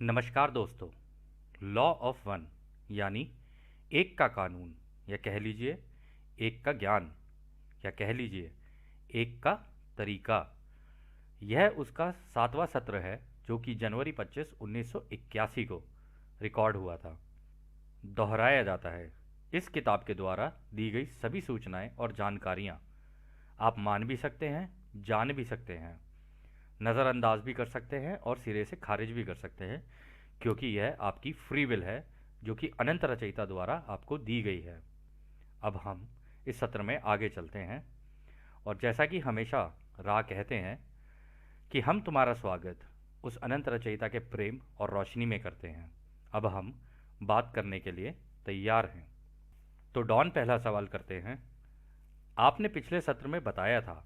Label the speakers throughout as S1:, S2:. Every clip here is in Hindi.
S1: नमस्कार दोस्तों। लॉ ऑफ वन यानी एक का कानून, या कह लीजिए एक का ज्ञान, या कह लीजिए एक का तरीका। यह उसका 7वां सत्र है जो कि जनवरी 25, 1981 को रिकॉर्ड हुआ था। दोहराया जाता है। इस किताब के द्वारा दी गई सभी सूचनाएं और जानकारियां आप मान भी सकते हैं, जान भी सकते हैं, नज़रअंदाज भी कर सकते हैं और सिरे से खारिज भी कर सकते हैं, क्योंकि यह आपकी फ्री विल है जो कि अनंत रचयिता द्वारा आपको दी गई है। अब हम इस सत्र में आगे चलते हैं, और जैसा कि हमेशा रा कहते हैं कि हम तुम्हारा स्वागत उस अनंत रचयिता के प्रेम और रोशनी में करते हैं। अब हम बात करने के लिए तैयार हैं। तो डॉन पहला सवाल करते हैं। आपने पिछले सत्र में बताया था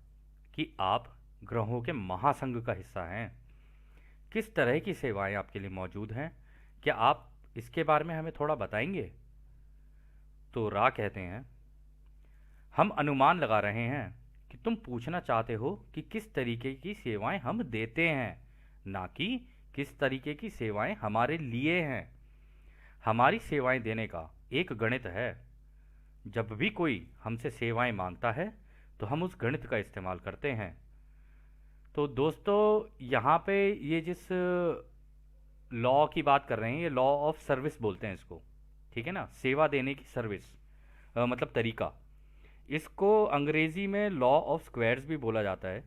S1: कि आप ग्रहों के महासंघ का हिस्सा हैं। किस तरह की सेवाएं आपके लिए मौजूद हैं? क्या आप इसके बारे में हमें थोड़ा बताएंगे? तो रा कहते हैं, हम अनुमान लगा रहे हैं कि तुम पूछना चाहते हो कि किस तरीके की सेवाएं हम देते हैं, ना कि किस तरीके की सेवाएं हमारे लिए हैं। हमारी सेवाएं देने का एक गणित है। जब भी कोई हमसे सेवाएं मांगता है तो हम उस गणित का इस्तेमाल करते हैं। तो दोस्तों, यहाँ पे ये जिस लॉ की बात कर रहे हैं, ये लॉ ऑफ सर्विस बोलते हैं इसको। ठीक है ना, सेवा देने की सर्विस, मतलब तरीका। इसको अंग्रेज़ी में लॉ ऑफ स्क्वायर्स भी बोला जाता है।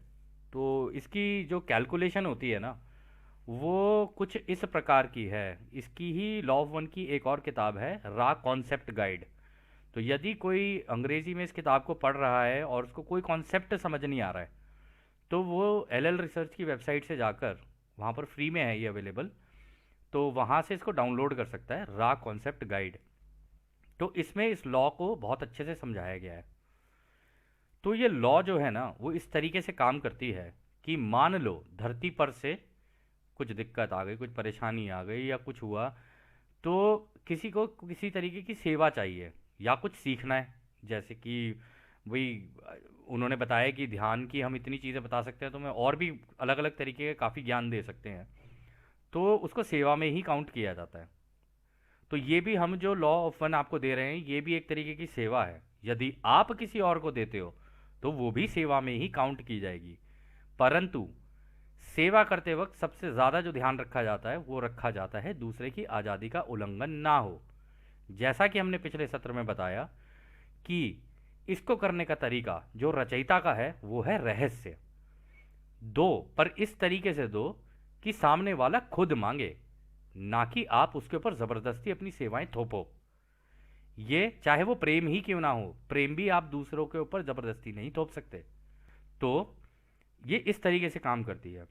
S1: तो इसकी जो कैलकुलेशन होती है ना, वो कुछ इस प्रकार की है। इसकी ही लॉ ऑफ वन की एक और किताब है, रा कॉन्सेप्ट गाइड। तो यदि कोई अंग्रेज़ी में इस किताब को पढ़ रहा है और उसको कोई कॉन्सेप्ट समझ नहीं आ रहा है, तो वो एल रिसर्च की वेबसाइट से जाकर, वहाँ पर फ्री में है ये अवेलेबल, तो वहाँ से इसको डाउनलोड कर सकता है, रा कॉन्सेप्ट गाइड। तो इसमें इस लॉ को बहुत अच्छे से समझाया गया है। तो ये लॉ जो है ना, वो इस तरीके से काम करती है कि मान लो धरती पर से कुछ दिक्कत आ गई, कुछ परेशानी आ गई या कुछ हुआ, तो किसी को किसी तरीके की सेवा चाहिए या कुछ सीखना है। जैसे कि वही उन्होंने बताया कि ध्यान की हम इतनी चीज़ें बता सकते हैं, तो मैं और भी अलग अलग तरीके के काफ़ी ज्ञान दे सकते हैं। तो उसको सेवा में ही काउंट किया जाता है। तो ये भी हम जो लॉ ऑफ वन आपको दे रहे हैं, ये भी एक तरीके की सेवा है। यदि आप किसी और को देते हो तो वो भी सेवा में ही काउंट की जाएगी। परंतु सेवा करते वक्त सबसे ज़्यादा जो ध्यान रखा जाता है, वो रखा जाता है दूसरे की आज़ादी का उल्लंघन ना हो। जैसा कि हमने पिछले सत्र में बताया कि इसको करने का तरीका जो रचयिता का है वो है रहस्य। दो, पर इस तरीके से दो कि सामने वाला खुद मांगे, ना कि आप उसके ऊपर ज़बरदस्ती अपनी सेवाएं थोपो। ये चाहे वो प्रेम ही क्यों ना हो, प्रेम भी आप दूसरों के ऊपर ज़बरदस्ती नहीं थोप सकते। तो ये इस तरीके से काम करती है।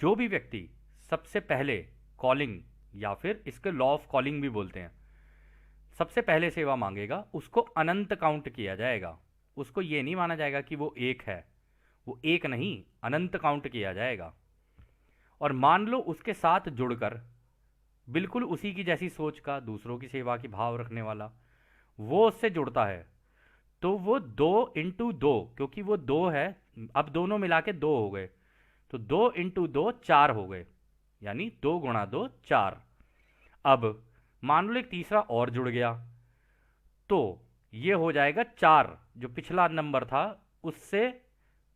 S1: जो भी व्यक्ति सबसे पहले कॉलिंग, या फिर इसके लॉ ऑफ कॉलिंग भी बोलते हैं, सबसे पहले सेवा मांगेगा, उसको अनंत काउंट किया जाएगा। उसको ये नहीं माना जाएगा कि वो एक है, वो एक नहीं, अनंत काउंट किया जाएगा। और मान लो उसके साथ जुड़कर बिल्कुल उसी की जैसी सोच का, दूसरों की सेवा की भाव रखने वाला, वो उससे जुड़ता है, तो वो 2 इंटू 2, क्योंकि वो दो है, अब दोनों मिला के 2 हो गए, तो 2 इंटू 2 4 हो गए, यानी 2 गुणा 2 4। अब मान लो एक तीसरा और जुड़ गया, तो ये हो जाएगा 4, जो पिछला नंबर था उससे,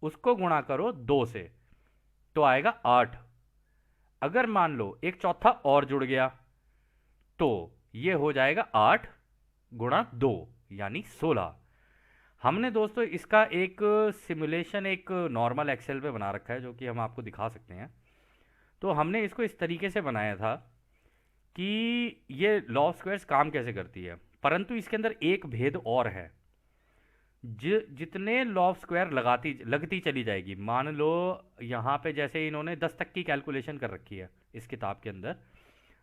S1: उसको गुणा करो 2 से, तो आएगा 8। अगर मान लो एक चौथा और जुड़ गया, तो ये हो जाएगा 8 गुणा 2, यानी 16। हमने दोस्तों इसका एक सिमुलेशन एक नॉर्मल एक्सेल पे बना रखा है, जो कि हम आपको दिखा सकते हैं। तो हमने इसको इस तरीके से बनाया था कि ये लॉ ऑफ स्क्वायर्स काम कैसे करती है। परंतु इसके अंदर एक भेद और है। जितने लॉ ऑफ स्क्वायर लगती चली जाएगी, मान लो यहाँ पे जैसे इन्होंने 10 तक की कैलकुलेशन कर रखी है इस किताब के अंदर।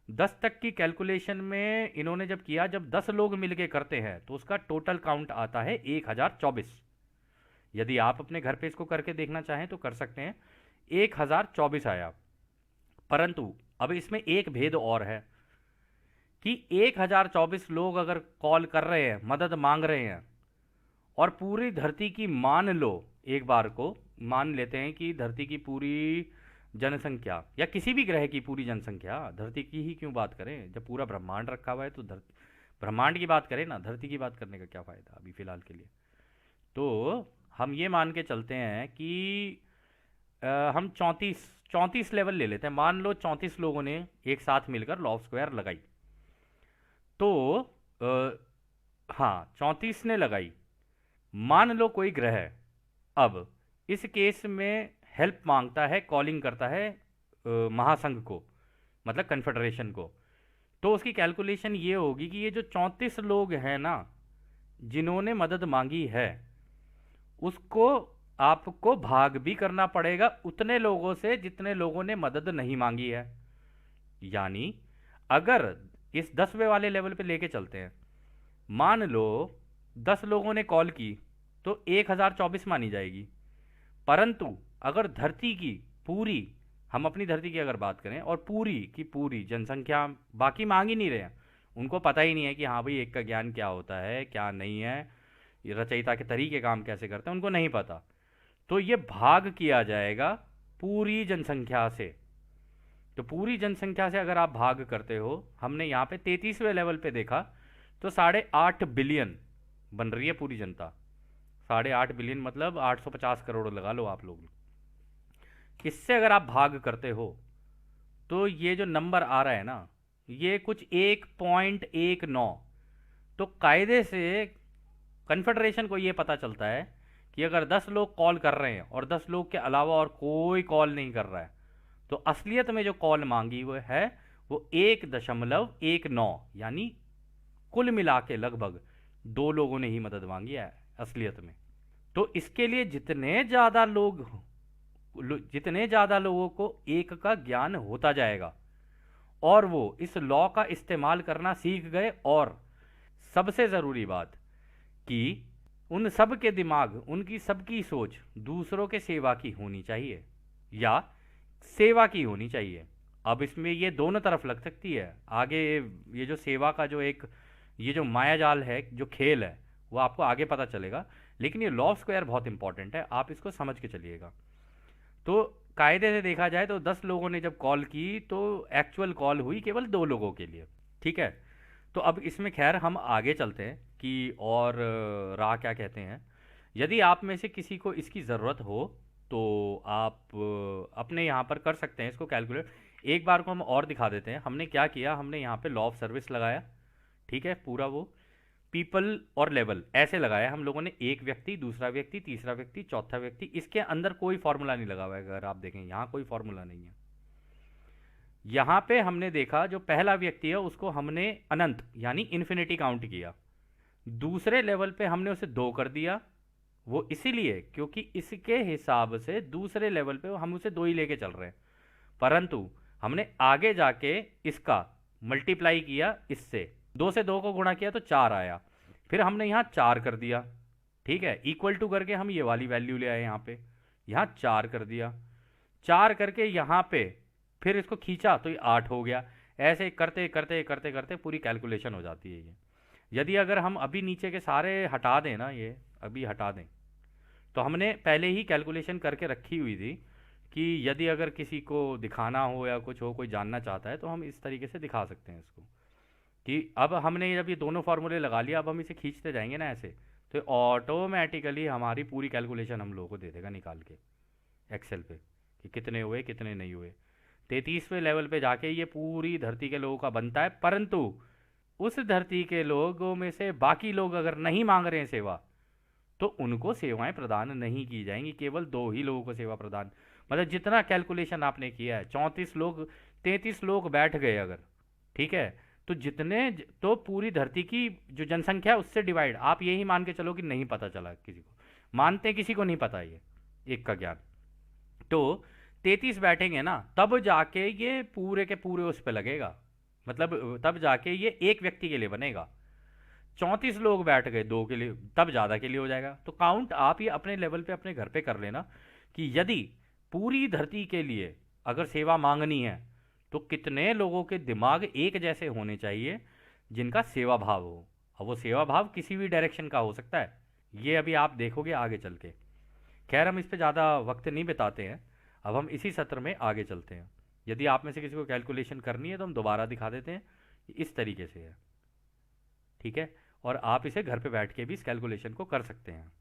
S1: 10 तक की कैलकुलेशन में इन्होंने जब किया, जब 10 लोग मिलके करते हैं तो उसका टोटल काउंट आता है 1024। यदि आप अपने घर पे इसको करके देखना चाहें तो कर सकते हैं, 1024 आया। परंतु अब इसमें एक भेद और है कि 1024 लोग अगर कॉल कर रहे हैं, मदद मांग रहे हैं, और पूरी धरती की, मान लो एक बार को मान लेते हैं कि धरती की पूरी जनसंख्या या किसी भी ग्रह की पूरी जनसंख्या, धरती की ही क्यों बात करें, जब पूरा ब्रह्मांड रखा हुआ है तो धरती, ब्रह्मांड की बात करें ना, धरती की बात करने का क्या फ़ायदा अभी फ़िलहाल के लिए। तो हम ये मान के चलते हैं कि हम 34 लेवल ले लेते हैं, मान लो 34 लोगों ने एक साथ मिलकर लॉ ऑफ स्क्वायर लगाई। तो हाँ 34 ने लगाई, मान लो कोई ग्रह अब इस केस में हेल्प मांगता है, कॉलिंग करता है महासंघ को, मतलब कन्फेडरेशन को। तो उसकी कैलकुलेशन ये होगी कि ये जो 34 लोग हैं ना जिन्होंने मदद मांगी है, उसको आपको भाग भी करना पड़ेगा उतने लोगों से जितने लोगों ने मदद नहीं मांगी है। यानी अगर इस 10वें वाले लेवल पे लेके चलते हैं, मान लो 10 लोगों ने कॉल की तो 1024 मानी जाएगी। परंतु अगर धरती की पूरी, हम अपनी धरती की अगर बात करें और पूरी की पूरी जनसंख्या, बाकी मांग ही नहीं रहे हैं, उनको पता ही नहीं है कि हाँ भाई एक का ज्ञान क्या होता है क्या नहीं है, ये रचयिता के तरीके काम कैसे करते हैं उनको नहीं पता, तो ये भाग किया जाएगा पूरी जनसंख्या से। तो पूरी जनसंख्या से अगर आप भाग करते हो, हमने यहाँ पे 33वें लेवल पे देखा तो 8.5 बिलियन बन रही है पूरी जनता। 8.5 बिलियन मतलब 850 करोड़ लगा लो आप लोग। इससे अगर आप भाग करते हो तो ये जो नंबर आ रहा है ना, ये कुछ 1.19। तो कायदे से कन्फेडरेशन को ये पता चलता है कि अगर 10 लोग कॉल कर रहे हैं और 10 लोग के अलावा और कोई कॉल नहीं कर रहा है, तो असलियत में जो कॉल मांगी हुई है वो 1.19, यानी कुल मिला के लगभग 2 लोगों ने ही मदद मांगी है असलियत में। तो इसके लिए जितने ज़्यादा लोगों को एक का ज्ञान होता जाएगा और वो इस लॉ का इस्तेमाल करना सीख गए, और सबसे ज़रूरी बात कि उन सब के दिमाग, उनकी सबकी सोच दूसरों के सेवा की होनी चाहिए या सेवा की होनी चाहिए। अब इसमें ये दोनों तरफ लग सकती है आगे, ये जो सेवा का जो एक, ये जो मायाजाल है, जो खेल है, वो आपको आगे पता चलेगा। लेकिन ये लॉ ऑफ स्क्वायर बहुत इंपॉर्टेंट है, आप इसको समझ के चलिएगा। तो कायदे से देखा जाए तो 10 लोगों ने जब कॉल की तो एक्चुअल कॉल हुई केवल 2 लोगों के लिए। ठीक है, तो अब इसमें खैर हम आगे चलते हैं कि और राह क्या कहते हैं। यदि आप में से किसी को इसकी ज़रूरत हो तो आप अपने यहाँ पर कर सकते हैं इसको कैलकुलेट। एक बार को हम और दिखा देते हैं, हमने क्या किया, हमने यहाँ पे लॉ ऑफ सर्विस लगाया। ठीक है, पूरा वो पीपल और लेवल ऐसे लगाया हम लोगों ने, एक व्यक्ति, दूसरा व्यक्ति, तीसरा व्यक्ति, चौथा व्यक्ति। इसके अंदर कोई फॉर्मूला नहीं लगा हुआ है, अगर आप देखें यहाँ कोई फॉर्मूला नहीं है। यहाँ पे हमने देखा जो पहला व्यक्ति है उसको हमने अनंत यानी इन्फिनिटी काउंट किया। दूसरे लेवल पे हमने उसे 2 कर दिया, वो इसीलिए क्योंकि इसके हिसाब से दूसरे लेवल पे हम उसे 2 ही लेके चल रहे हैं। परंतु हमने आगे जाके इसका मल्टीप्लाई किया, इससे 2 से 2 को गुणा किया तो 4 आया, फिर हमने यहाँ 4 कर दिया। ठीक है, इक्वल टू करके हम ये वाली वैल्यू ले आए, यहाँ 4 कर दिया। 4 करके यहाँ पे फिर इसको खींचा तो ये 8 हो गया। ऐसे करते करते करते करते पूरी कैलकुलेशन हो जाती है ये। यदि अगर हम अभी नीचे के सारे हटा दें ना, ये अभी हटा दें, तो हमने पहले ही कैलकुलेशन करके रखी हुई थी कि यदि अगर किसी को दिखाना हो या कुछ हो, कोई जानना चाहता है, तो हम इस तरीके से दिखा सकते हैं इसको कि अब हमने जब ये दोनों फार्मूले लगा लिया, अब हम इसे खींचते जाएंगे ना ऐसे, तो ऑटोमेटिकली हमारी पूरी कैलकुलेशन हम लोगों को दे देगा निकाल के एक्सेल पे कि कितने हुए कितने नहीं हुए। 33वें लेवल पे जाके ये पूरी धरती के लोगों का बनता है। परंतु उस धरती के लोगों में से बाकी लोग अगर नहीं मांग रहे हैं सेवा, तो उनको सेवाएं प्रदान नहीं की जाएंगी, केवल 2 ही लोगों को सेवा प्रदान। मतलब जितना कैलकुलेशन आपने किया है, 34 लोग, 33 लोग बैठ गए अगर, ठीक है, तो तो पूरी धरती की जो जनसंख्या है उससे डिवाइड, आप यही मान के चलो कि नहीं पता चला किसी को, मानते किसी को नहीं पता ये एक का ज्ञान। तो 33 बैठेंगे ना, तब जाके ये पूरे के पूरे उस पर लगेगा, मतलब तब जाके ये एक व्यक्ति के लिए बनेगा। 34 लोग बैठ गए 2 के लिए, तब ज़्यादा के लिए हो जाएगा। तो काउंट आप ये अपने लेवल पे अपने घर पे कर लेना कि यदि पूरी धरती के लिए अगर सेवा मांगनी है तो कितने लोगों के दिमाग एक जैसे होने चाहिए जिनका सेवा भाव हो। अब वो सेवा भाव किसी भी डायरेक्शन का हो सकता है, ये अभी आप देखोगे आगे चल के। खैर हम इस पे ज़्यादा वक्त नहीं बिताते हैं, अब हम इसी सत्र में आगे चलते हैं। यदि आप में से किसी को कैलकुलेशन करनी है तो हम दोबारा दिखा देते हैं, इस तरीके से है, ठीक है। और आप इसे घर पे बैठ के भी इस कैलकुलेशन को कर सकते हैं,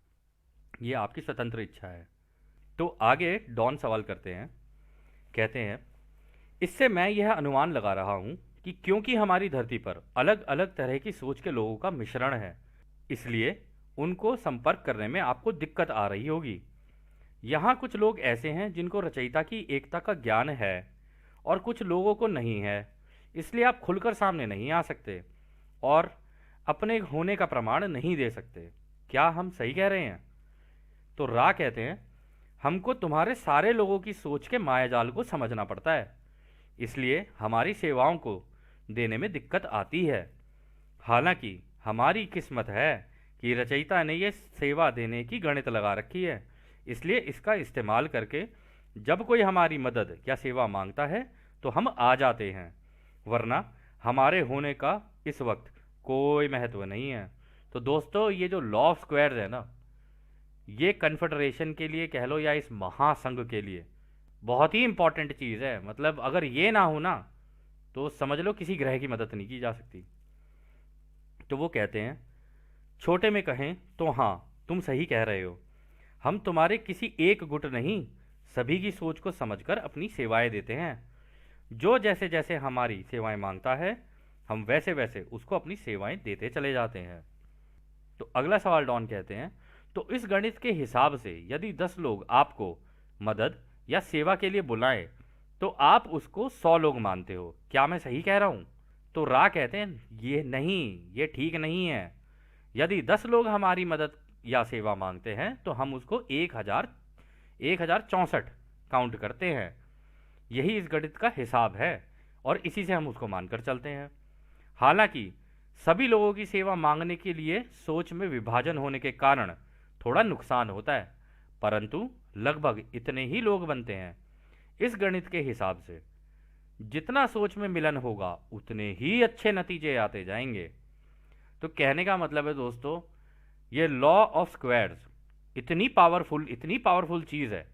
S1: ये आपकी स्वतंत्र इच्छा है। तो आगे डॉन सवाल करते हैं, कहते हैं, इससे मैं यह अनुमान लगा रहा हूं कि क्योंकि हमारी धरती पर अलग अलग तरह की सोच के लोगों का मिश्रण है, इसलिए उनको संपर्क करने में आपको दिक्कत आ रही होगी। यहाँ कुछ लोग ऐसे हैं जिनको रचयिता की एकता का ज्ञान है और कुछ लोगों को नहीं है, इसलिए आप खुलकर सामने नहीं आ सकते और अपने होने का प्रमाण नहीं दे सकते। क्या हम सही कह रहे हैं? तो रा कहते हैं, हमको तुम्हारे सारे लोगों की सोच के मायाजाल को समझना पड़ता है, इसलिए हमारी सेवाओं को देने में दिक्कत आती है। हालांकि हमारी किस्मत है कि रचयिता ने यह सेवा देने की गणित लगा रखी है, इसलिए इसका इस्तेमाल करके जब कोई हमारी मदद या सेवा मांगता है तो हम आ जाते हैं, वरना हमारे होने का इस वक्त कोई महत्व नहीं है। तो दोस्तों, ये जो लॉ ऑफ स्क्वायर्स है ना, ये कन्फेडरेशन के लिए कह लो या इस महासंघ के लिए बहुत ही इंपॉर्टेंट चीज़ है। मतलब अगर ये ना हो ना तो समझ लो किसी ग्रह की मदद नहीं की जा सकती। तो वो कहते हैं, छोटे में कहें तो हाँ, तुम सही कह रहे हो, हम तुम्हारे किसी एक गुट नहीं, सभी की सोच को समझकर अपनी सेवाएं देते हैं। जो जैसे जैसे हमारी सेवाएं मांगता है, हम वैसे वैसे उसको अपनी सेवाएं देते चले जाते हैं। तो अगला सवाल डॉन कहते हैं, तो इस गणित के हिसाब से यदि 10 लोग आपको मदद या सेवा के लिए बुलाएं तो आप उसको 100 लोग मानते हो, क्या मैं सही कह रहा हूं? तो रा कहते हैं, ये नहीं, ये ठीक नहीं है। यदि 10 लोग हमारी मदद या सेवा मांगते हैं तो हम उसको 1064 काउंट करते हैं। यही इस गणित का हिसाब है और इसी से हम उसको मानकर चलते हैं। हालांकि सभी लोगों की सेवा मांगने के लिए सोच में विभाजन होने के कारण थोड़ा नुकसान होता है, परंतु लगभग इतने ही लोग बनते हैं। इस गणित के हिसाब से जितना सोच में मिलन होगा उतने ही अच्छे नतीजे आते जाएंगे। तो कहने का मतलब है दोस्तों, ये लॉ ऑफ स्क्वायर्स इतनी पावरफुल चीज़ है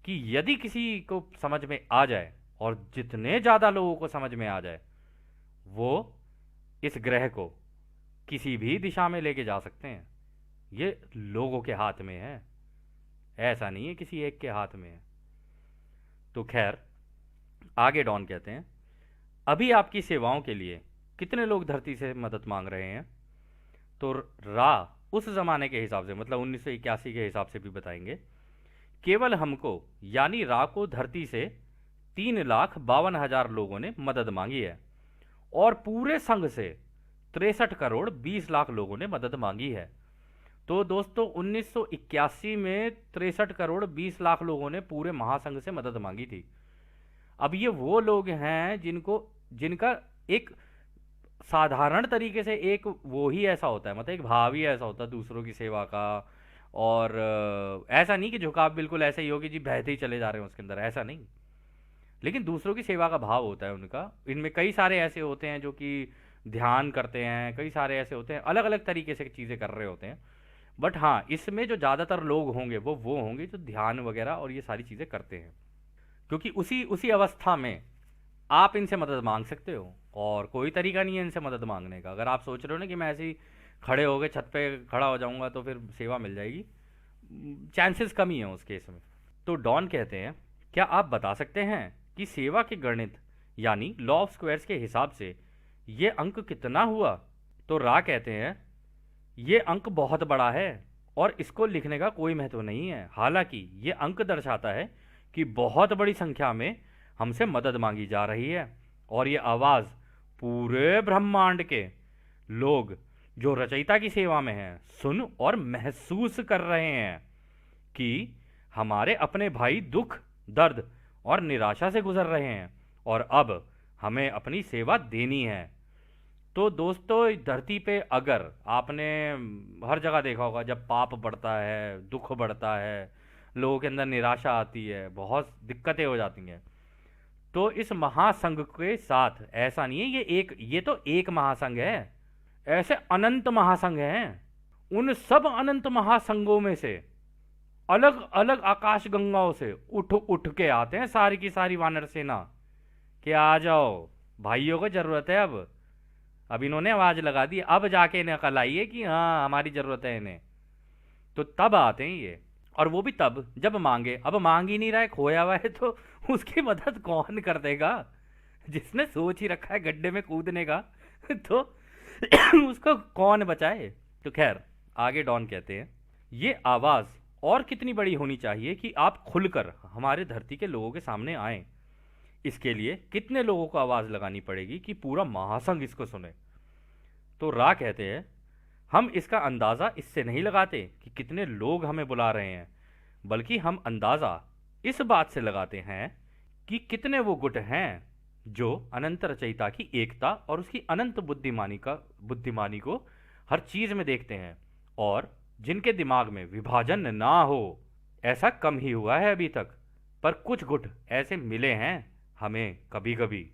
S1: कि यदि किसी को समझ में आ जाए और जितने ज़्यादा लोगों को समझ में आ जाए, वो इस ग्रह को किसी भी दिशा में लेके जा सकते हैं। ये लोगों के हाथ में है, ऐसा नहीं है किसी एक के हाथ में है। तो खैर, आगे डॉन कहते हैं, अभी आपकी सेवाओं के लिए कितने लोग धरती से मदद मांग रहे हैं? तो रा उस ज़माने के हिसाब से, मतलब 1981 के हिसाब से भी बताएंगे, केवल हमको यानी रा को धरती से 3,52,000 लोगों ने मदद मांगी है और पूरे संघ से 63 करोड़ 20 लाख लोगों ने मदद मांगी है। तो दोस्तों, 1981 में 63 करोड़ 20 लाख लोगों ने पूरे महासंघ से मदद मांगी थी। अब ये वो लोग हैं जिनका एक साधारण तरीके से एक वो ही ऐसा होता है, मतलब एक भाव ही ऐसा होता है दूसरों की सेवा का। और ऐसा नहीं कि झुकाव बिल्कुल ऐसा ही हो कि जी बहते ही चले जा रहे हैं उसके अंदर, ऐसा नहीं, लेकिन दूसरों की सेवा का भाव होता है उनका। इनमें कई सारे ऐसे होते हैं जो कि ध्यान करते हैं, कई सारे ऐसे होते हैं अलग अलग तरीके से चीज़ें कर रहे होते हैं। बट हाँ, इसमें जो ज़्यादातर लोग होंगे वो होंगे जो ध्यान वगैरह और ये सारी चीज़ें करते हैं, क्योंकि उसी उसी अवस्था में आप इनसे मदद मांग सकते हो और कोई तरीका नहीं है इनसे मदद मांगने का। अगर आप सोच रहे हो ना कि मैं ऐसे ही खड़े हो गए छत पे खड़ा हो जाऊंगा तो फिर सेवा मिल जाएगी, चांसेस कम ही हैं उस केस में। तो डॉन कहते हैं, क्या आप बता सकते हैं कि सेवा के गणित यानी लॉ ऑफ स्क्वायर्स के हिसाब से ये अंक कितना हुआ? तो रा कहते हैं, ये अंक बहुत बड़ा है और इसको लिखने का कोई महत्व नहीं है। हालांकि ये अंक दर्शाता है कि बहुत बड़ी संख्या में हमसे मदद मांगी जा रही है और ये आवाज़ पूरे ब्रह्मांड के लोग जो रचयिता की सेवा में हैं सुन और महसूस कर रहे हैं कि हमारे अपने भाई दुख, दर्द और निराशा से गुजर रहे हैं और अब हमें अपनी सेवा देनी है। तो दोस्तों, धरती पे अगर आपने हर जगह देखा होगा, जब पाप बढ़ता है, दुख बढ़ता है, लोगों के अंदर निराशा आती है, बहुत दिक्कतें हो जाती हैं, तो इस महासंघ के साथ ऐसा नहीं है ये तो एक महासंघ है, ऐसे अनंत महासंघ हैं। उन सब अनंत महासंघों में से अलग अलग आकाश गंगाओं से उठ उठ के आते हैं सारी की सारी वानर सेना कि आ जाओ, भाइयों को जरूरत है अब इन्होंने आवाज लगा दी, अब जाके इन्हें अकल आई है कि हाँ हमारी जरूरत है इन्हें। तो तब आते हैं ये, और वो भी तब जब मांगे। अब मांग ही नहीं रहा है, खोया हुआ है, तो उसकी मदद कौन कर देगा? जिसने सोच ही रखा है गड्ढे में कूदने का तो उसको कौन बचाए? तो खैर, आगे डॉन कहते हैं, ये आवाज और कितनी बड़ी होनी चाहिए कि आप खुलकर हमारे धरती के लोगों के सामने आए। इसके लिए कितने लोगों को आवाज लगानी पड़ेगी कि पूरा महासंघ इसको सुने? तो रा कहते हैं, हम इसका अंदाजा इससे नहीं लगाते कि कितने लोग हमें बुला रहे हैं, बल्कि हम अंदाजा इस बात से लगाते हैं कि कितने वो गुट हैं जो अनंत रचयिता की एकता और उसकी अनंत बुद्धिमानी को हर चीज में देखते हैं, और जिनके दिमाग में विभाजन ना हो। ऐसा कम ही हुआ है अभी तक, पर कुछ गुट ऐसे मिले हैं हमें कभी कभी।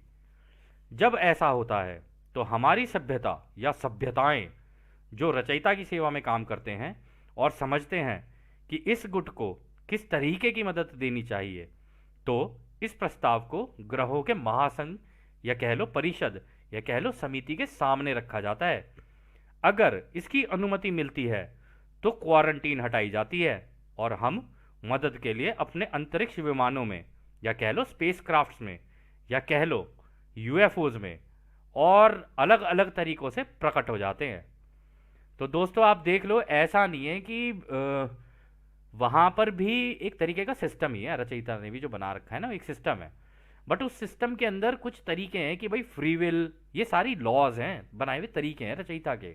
S1: जब ऐसा होता है तो हमारी सभ्यता या सभ्यताएं जो रचयिता की सेवा में काम करते हैं और समझते हैं कि इस गुट को किस तरीके की मदद देनी चाहिए, तो इस प्रस्ताव को ग्रहों के महासंघ या कह लो परिषद या कह लो समिति के सामने रखा जाता है। अगर इसकी अनुमति मिलती है तो क्वारंटीन हटाई जाती है और हम मदद के लिए अपने अंतरिक्ष विमानों में या कह लो स्पेस क्राफ्ट्स में या कह लो यूएफओज में और अलग अलग तरीकों से प्रकट हो जाते हैं। तो दोस्तों आप देख लो, ऐसा नहीं है कि वहां पर भी एक तरीके का सिस्टम ही है, रचयिता ने भी जो बना रखा है ना, एक सिस्टम है। बट उस सिस्टम के अंदर कुछ तरीके हैं कि भाई फ्री विल, ये सारी लॉज हैं, बनाए हुए तरीके हैं रचयिता के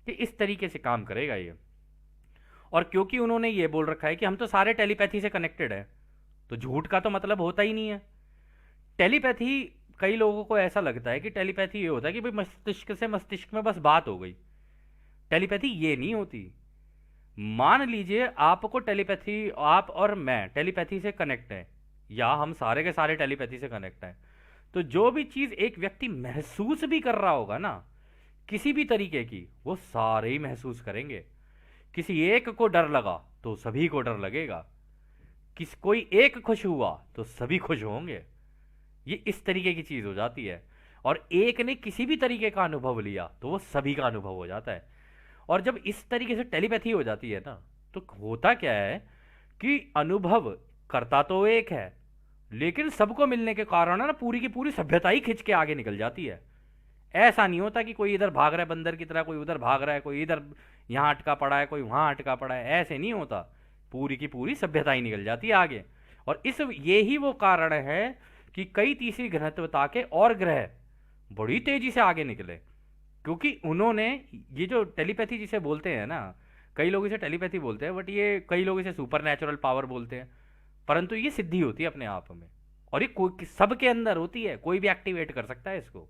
S1: कि इस तरीके से काम करेगा ये। और क्योंकि उन्होंने ये बोल रखा है कि हम तो सारे टेलीपैथी से कनेक्टेड है, तो झूठ का तो मतलब होता ही नहीं है। टेलीपैथी, कई लोगों को ऐसा लगता है कि टेलीपैथी ये होता है कि भाई मस्तिष्क से मस्तिष्क में बस बात हो गई। टेलीपैथी ये नहीं होती। मान लीजिए आपको टेलीपैथी, आप और मैं टेलीपैथी से कनेक्ट हैं, या हम सारे के सारे टेलीपैथी से कनेक्ट हैं, तो जो भी चीज एक व्यक्ति महसूस भी कर रहा होगा ना किसी भी तरीके की, वो सारे ही महसूस करेंगे। किसी एक को डर लगा तो सभी को डर लगेगा, कोई एक खुश हुआ तो सभी खुश होंगे। ये इस तरीके की चीज हो जाती है। और एक ने किसी भी तरीके का अनुभव लिया तो वो सभी का अनुभव हो जाता है। और जब इस तरीके से टेलीपैथी हो जाती है ना, तो होता क्या है कि अनुभव करता तो एक है, लेकिन सबको मिलने के कारण ना पूरी की पूरी सभ्यता ही खिंच के आगे निकल जाती है। ऐसा नहीं होता कि कोई इधर भाग रहा है बंदर की तरह, कोई उधर भाग रहा है, कोई इधर यहाँ अटका पड़ा है, कोई वहां अटका पड़ा है, ऐसे नहीं होता। पूरी की पूरी सभ्यता ही निकल जाती है आगे। और ये ही वो कारण है कि कई तीसरी घनत्वता के और ग्रह बड़ी तेजी से आगे निकले, क्योंकि उन्होंने ये जो टेलीपैथी जिसे बोलते हैं ना, कई लोग इसे टेलीपैथी बोलते हैं, बट ये कई लोग इसे सुपर नेचुरल पावर बोलते हैं, परंतु ये सिद्धि होती है अपने आप में, और ये कोई सबके अंदर होती है, कोई भी एक्टिवेट कर सकता है इसको।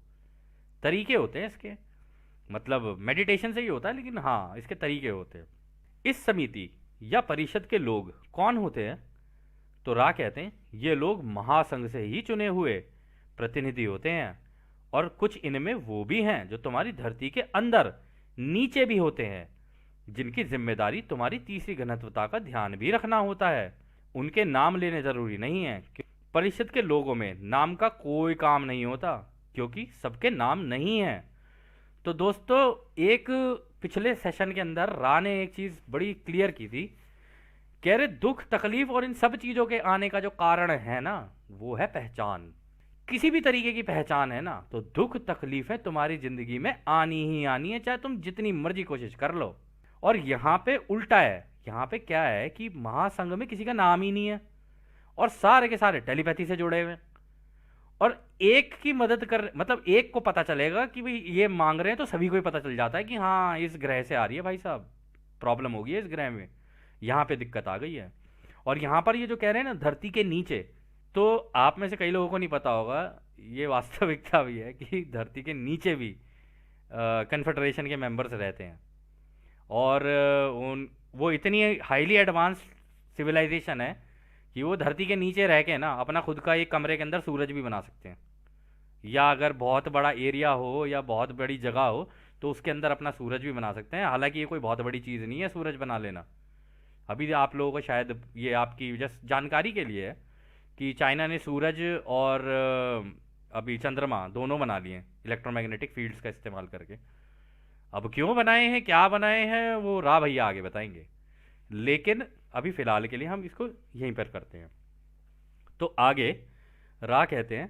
S1: तरीके होते हैं इसके, मतलब मेडिटेशन से ही होता है, लेकिन हाँ इसके तरीके होते हैं। इस समिति या परिषद के लोग कौन होते हैं? तो रा कहते हैं, ये लोग महासंघ से ही चुने हुए प्रतिनिधि होते हैं, और कुछ इनमें वो भी हैं जो तुम्हारी धरती के अंदर नीचे भी होते हैं, जिनकी जिम्मेदारी तुम्हारी तीसरी घनत्वता का ध्यान भी रखना होता है। उनके नाम लेने जरूरी नहीं है, परिषद के लोगों में नाम का कोई काम नहीं होता, क्योंकि सबके नाम नहीं है। तो दोस्तों, एक पिछले सेशन के अंदर रा ने एक चीज बड़ी क्लियर की थी, कह रहे दुख तकलीफ और इन सब चीजों के आने का जो कारण है ना, वो है पहचान। किसी भी तरीके की पहचान है ना, तो दुख तकलीफें तुम्हारी जिंदगी में आनी ही आनी है, चाहे तुम जितनी मर्जी कोशिश कर लो। और यहाँ पे उल्टा है, यहाँ पे क्या है कि महासंघ में किसी का नाम ही नहीं है, और सारे के सारे टेलीपैथी से जुड़े हुए, और एक की मदद कर, मतलब एक को पता चलेगा कि भाई ये मांग रहे हैं, तो सभी को ही पता चल जाता है कि हाँ इस ग्रह से आ रही है भाई साहब, प्रॉब्लम होगी है इस ग्रह में, यहाँ पे दिक्कत आ गई है। और यहाँ पर ये जो कह रहे हैं ना धरती के नीचे, तो आप में से कई लोगों को नहीं पता होगा, ये वास्तविकता भी है कि धरती के नीचे भी कन्फेडरेशन के मेंबर्स रहते हैं, और उन वो इतनी हाईली एडवांस सिविलाइजेशन है कि वो धरती के नीचे रह के ना अपना खुद का एक कमरे के अंदर सूरज भी बना सकते हैं, या अगर बहुत बड़ा एरिया हो या बहुत बड़ी जगह हो तो उसके अंदर अपना सूरज भी बना सकते हैं। हालांकि ये कोई बहुत बड़ी चीज़ नहीं है सूरज बना लेना, अभी आप लोगों को शायद ये आपकी जस्ट जानकारी के लिए है कि चाइना ने सूरज और अभी चंद्रमा दोनों बना लिए इलेक्ट्रोमैग्नेटिक फील्ड्स का इस्तेमाल करके। अब क्यों बनाए हैं, क्या बनाए हैं, वो रा भैया आगे बताएंगे। लेकिन अभी फिलहाल के लिए हम इसको यहीं पर करते हैं। तो आगे रा कहते हैं,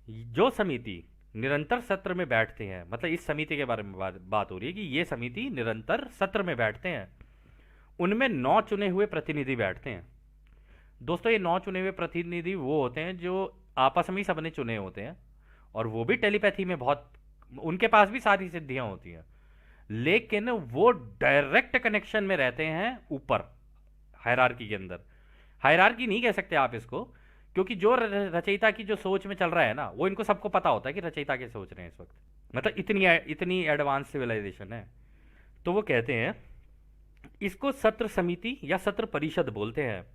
S1: जो समिति निरंतर सत्र में बैठते हैं, मतलब इस समिति के बारे में बात हो रही है कि ये समिति निरंतर सत्र में बैठते हैं, उनमें 9 चुने हुए प्रतिनिधि बैठते हैं। दोस्तों ये 9 चुने हुए प्रतिनिधि वो होते हैं जो आपस में ही सबने चुने होते हैं, और वो भी टेलीपैथी में बहुत, उनके पास भी सारी सिद्धियां होती हैं, लेकिन वो डायरेक्ट कनेक्शन में रहते हैं ऊपर हायरार्की के अंदर। हायरार्की नहीं कह सकते आप इसको, क्योंकि जो रचयिता की जो सोच में चल रहा है ना, वो इनको सबको पता होता है कि रचयिता क्या सोच रहे हैं इस वक्त, मतलब इतनी इतनी एडवांस सिविलाइजेशन है। तो वो कहते हैं, इसको सत्र समिति या सत्र परिषद बोलते हैं।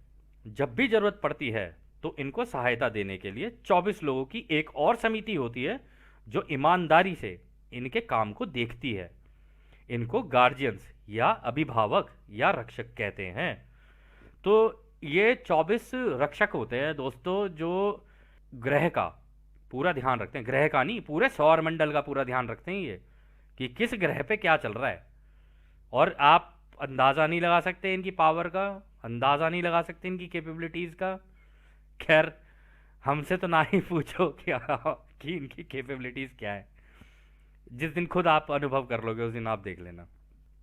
S1: जब भी जरूरत पड़ती है तो इनको सहायता देने के लिए 24 लोगों की एक और समिति होती है जो ईमानदारी से इनके काम को देखती है। इनको गार्जियंस या अभिभावक या रक्षक कहते हैं। तो ये 24 रक्षक होते हैं दोस्तों, जो ग्रह का पूरा ध्यान रखते हैं, ग्रह का नहीं पूरे सौर मंडल का पूरा ध्यान रखते हैं ये, कि किस ग्रह पे क्या चल रहा है। और आप अंदाज़ा नहीं लगा सकते इनकी पावर का, अंदाज़ा नहीं लगा सकते इनकी कैपेबिलिटीज़ का। खैर हमसे तो ना ही पूछो क्या कि इनकी कैपेबिलिटीज़ क्या है, जिस दिन खुद आप अनुभव कर लोगे उस दिन आप देख लेना।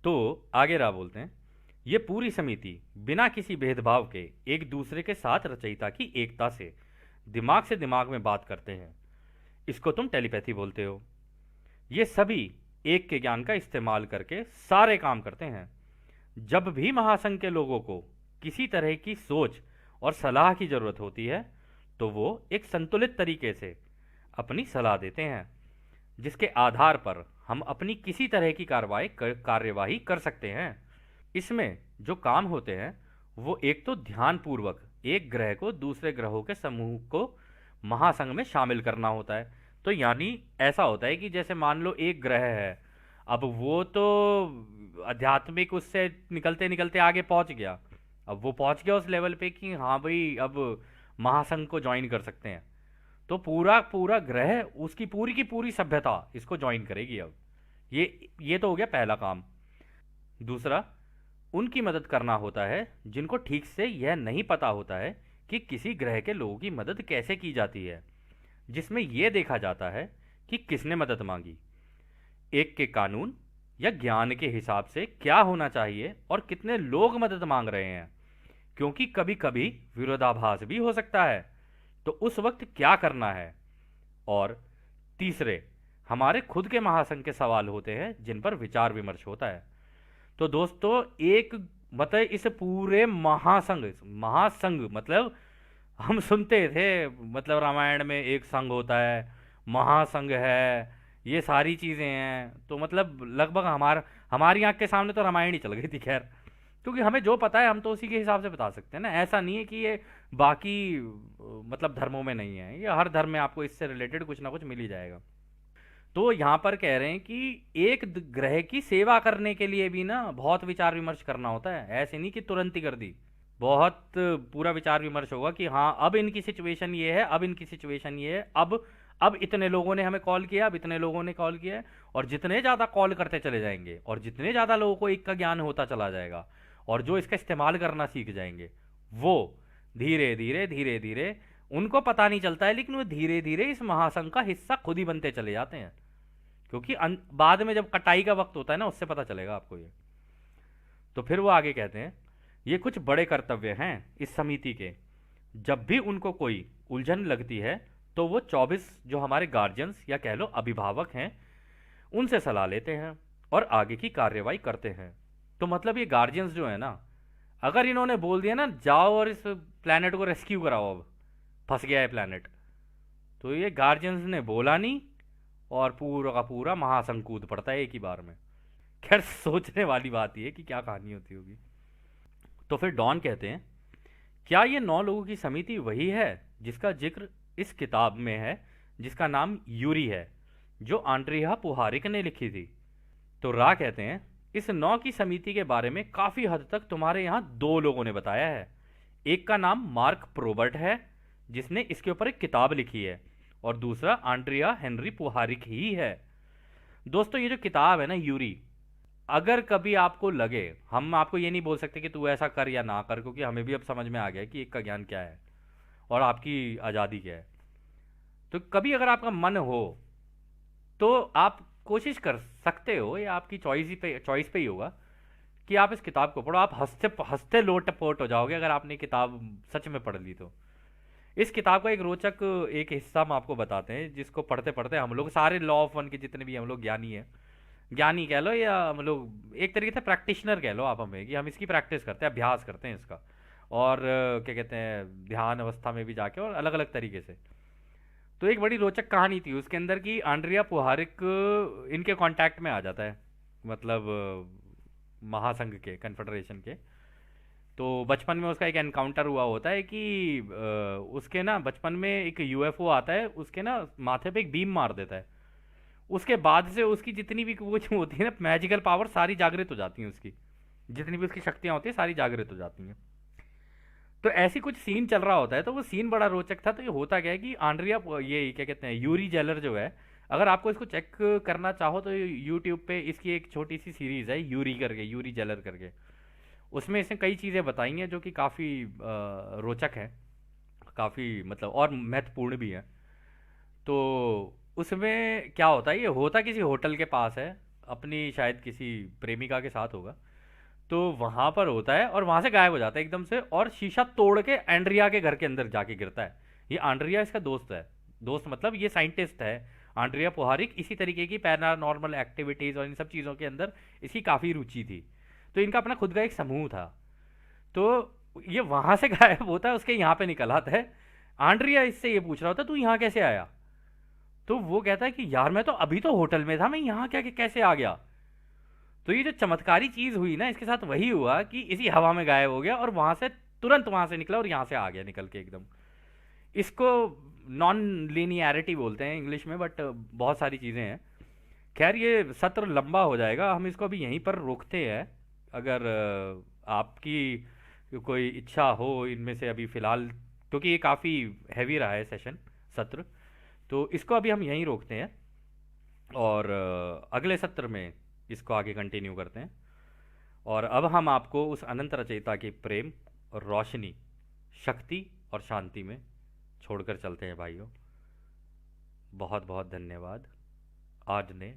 S1: तो आगे रहा बोलते हैं, ये पूरी समिति बिना किसी भेदभाव के एक दूसरे के साथ रचयिता की एकता से दिमाग में बात करते हैं। इसको तुम टेलीपैथी बोलते हो। ये सभी एक के ज्ञान का इस्तेमाल करके सारे काम करते हैं। जब भी महासंघ के लोगों को किसी तरह की सोच और सलाह की जरूरत होती है तो वो एक संतुलित तरीके से अपनी सलाह देते हैं, जिसके आधार पर हम अपनी किसी तरह की कार्यवाही कर सकते हैं। इसमें जो काम होते हैं वो एक तो ध्यानपूर्वक एक ग्रह को दूसरे ग्रहों के समूह को महासंघ में शामिल करना होता है। तो यानी ऐसा होता है कि जैसे मान लो एक ग्रह है, अब वो तो आध्यात्मिक उससे निकलते निकलते आगे पहुंच गया, अब वो पहुंच गया उस लेवल पे कि हाँ भाई अब महासंघ को ज्वाइन कर सकते हैं, तो पूरा पूरा ग्रह उसकी पूरी की पूरी सभ्यता इसको ज्वाइन करेगी। अब ये तो हो गया पहला काम। दूसरा, उनकी मदद करना होता है जिनको ठीक से यह नहीं पता होता है कि किसी ग्रह के लोगों की मदद कैसे की जाती है, जिसमें यह देखा जाता है कि किसने मदद मांगी, एक के कानून या ज्ञान के हिसाब से क्या होना चाहिए और कितने लोग मदद मांग रहे हैं, क्योंकि कभी कभी विरोधाभास भी हो सकता है, तो उस वक्त क्या करना है। और तीसरे, हमारे खुद के महासंघ के सवाल होते हैं जिन पर विचार विमर्श होता है। तो दोस्तों एक मतलब इस पूरे महासंघ मतलब हम सुनते थे, मतलब रामायण में एक संघ होता है, महासंघ है, ये सारी चीज़ें हैं, तो मतलब लगभग हमारी आंख के सामने तो रामायण ही चल गई थी। खैर क्योंकि हमें जो पता है हम तो उसी के हिसाब से बता सकते हैं ना, ऐसा नहीं है कि ये बाकी मतलब धर्मों में नहीं है, ये हर धर्म में आपको इससे रिलेटेड कुछ ना कुछ मिल ही जाएगा। तो यहाँ पर कह रहे हैं कि एक ग्रह की सेवा करने के लिए भी ना बहुत विचार विमर्श करना होता है, ऐसे नहीं कि तुरंत ही कर दी, बहुत पूरा विचार विमर्श होगा कि हाँ अब इनकी सिचुएशन ये है, अब इनकी सिचुएशन ये है, अब इतने लोगों ने हमें कॉल किया, अब इतने लोगों ने कॉल किया है, और जितने ज़्यादा कॉल करते चले जाएंगे और जितने ज़्यादा लोगों को एक का ज्ञान होता चला जाएगा और जो इसका इस्तेमाल करना सीख जाएंगे, वो धीरे धीरे धीरे धीरे उनको पता नहीं चलता है लेकिन वो धीरे धीरे इस महासंघ का हिस्सा खुद ही बनते चले जाते हैं, क्योंकि बाद में जब कटाई का वक्त होता है ना उससे पता चलेगा आपको ये। तो फिर वो आगे कहते हैं, ये कुछ बड़े कर्तव्य हैं इस समिति के। जब भी उनको कोई उलझन लगती है तो वो 24 जो हमारे गार्जियंस या कह लो अभिभावक हैं उनसे सलाह लेते हैं और आगे की कार्यवाही करते हैं। तो मतलब ये गार्जियंस जो है ना, अगर इन्होंने बोल दिया ना जाओ और इस प्लैनेट को रेस्क्यू कराओ, अब फंस गया है प्लैनेट, तो ये गार्जियंस ने बोला नहीं और पूरा का पूरा महासंघ कूद पड़ता है एक ही बार में। खैर सोचने वाली बात यह है कि क्या कहानी होती होगी। तो फिर डॉन कहते हैं, क्या ये 9 लोगों की समिति वही है जिसका जिक्र इस किताब में है जिसका नाम यूरी है, जो आंड्रिया पुहारिक ने लिखी थी। तो रा कहते हैं, इस 9 की समिति के बारे में काफी हद तक तुम्हारे यहाँ दो लोगों ने बताया है। एक का नाम मार्क प्रोबर्ट है, जिसने इसके ऊपर एक किताब लिखी है, और दूसरा आंड्रिया हेनरी पुहारिक ही है। दोस्तों, ये जो किताब है ना, यूरी, अगर कभी आपको लगे, हम आपको ये नहीं बोल सकते कि तू ऐसा कर या ना कर, क्योंकि हमें भी अब समझ में आ गया कि एक का ज्ञान क्या है और आपकी आज़ादी क्या है। तो कभी अगर आपका मन हो तो आप कोशिश कर सकते हो, ये आपकी चॉइस पे ही होगा, कि आप इस किताब को पढ़ो। आप हंसते हंसते लोट पोट हो जाओगे अगर आपने किताब सच में पढ़ ली तो। इस किताब का एक रोचक एक हिस्सा हम आपको बताते हैं, जिसको पढ़ते पढ़ते हम लोग सारे लॉ ऑफ वन के जितने भी हम लोग ज्ञानी हैं, ज्ञानी कह लो या हम लोग एक तरीके से प्रैक्टिशनर कह लो आप हमें, कि हम इसकी प्रैक्टिस करते हैं, अभ्यास करते हैं इसका। और क्या कहते हैं, ध्यान अवस्था में भी जाके और अलग अलग तरीके से। तो एक बड़ी रोचक कहानी थी उसके अंदर की, आंड्रिया पुहारिक इनके कांटेक्ट में आ जाता है, मतलब महासंघ के, कन्फेडरेशन के। तो बचपन में उसका एक एनकाउंटर हुआ होता है कि उसके ना बचपन में एक यूएफओ आता है, उसके ना माथे पे एक बीम मार देता है। उसके बाद से उसकी जितनी भी कुछ होती है ना मैजिकल पावर, सारी जागृत हो जाती हैं उसकी, जितनी भी उसकी शक्तियां होती हैं सारी जागृत हो जाती हैं। तो ऐसी कुछ सीन चल रहा होता है, तो वो सीन बड़ा रोचक था। तो ये होता क्या है कि आंड्रिया, ये क्या कहते हैं, यूरी जेलर जो है, अगर आपको इसको चेक करना चाहो तो यूट्यूब पे इसकी एक छोटी सी सीरीज है, यूरी करके, यूरी जेलर करके। उसमें इसने कई चीज़ें बताई हैं जो कि काफ़ी रोचक है, काफ़ी मतलब और महत्वपूर्ण भी है। तो उसमें क्या होता है, ये होता किसी होटल के पास है, अपनी शायद किसी प्रेमिका के साथ होगा। तो वहां पर होता है और वहां से गायब हो जाता है एकदम से, और शीशा तोड़ के एंड्रिया के घर के अंदर जाके गिरता है। ये आंड्रिया इसका दोस्त है, दोस्त मतलब ये साइंटिस्ट है। आंड्रिया पोहारिक इसी तरीके की पैरानॉर्मल एक्टिविटीज और इन सब चीज़ों के अंदर इसकी काफ़ी रुचि थी। तो इनका अपना खुद का एक समूह था। तो ये वहां से गायब होता है, उसके यहाँ पे निकल आता है। आंड्रिया इससे ये पूछ रहा होता है, तू यहाँ कैसे आया? तो वो कहता है कि यार मैं तो अभी तो होटल में था, मैं यहाँ क्या कैसे आ गया? तो ये जो चमत्कारी चीज हुई ना, इसके साथ वही हुआ कि इसी हवा में गायब हो गया, और वहां से तुरंत वहां से निकला और यहां से आ गया निकल के एकदम। इसको नॉन लीनियरिटी बोलते हैं इंग्लिश में, बट बहुत सारी चीजें हैं। खैर, ये सत्र लंबा हो जाएगा, हम इसको अभी यहीं पर रोकते हैं। अगर आपकी कोई इच्छा हो इनमें से अभी फिलहाल, क्योंकि ये काफ़ी हैवी रहा है सेशन, सत्र, तो इसको अभी हम यहीं रोकते हैं। और अगले सत्र में इसको आगे कंटिन्यू करते हैं। और अब हम आपको उस अनंत रचयिता के प्रेम और रोशनी, शक्ति और शांति में छोड़कर चलते हैं भाइयों। बहुत बहुत धन्यवाद। आज ने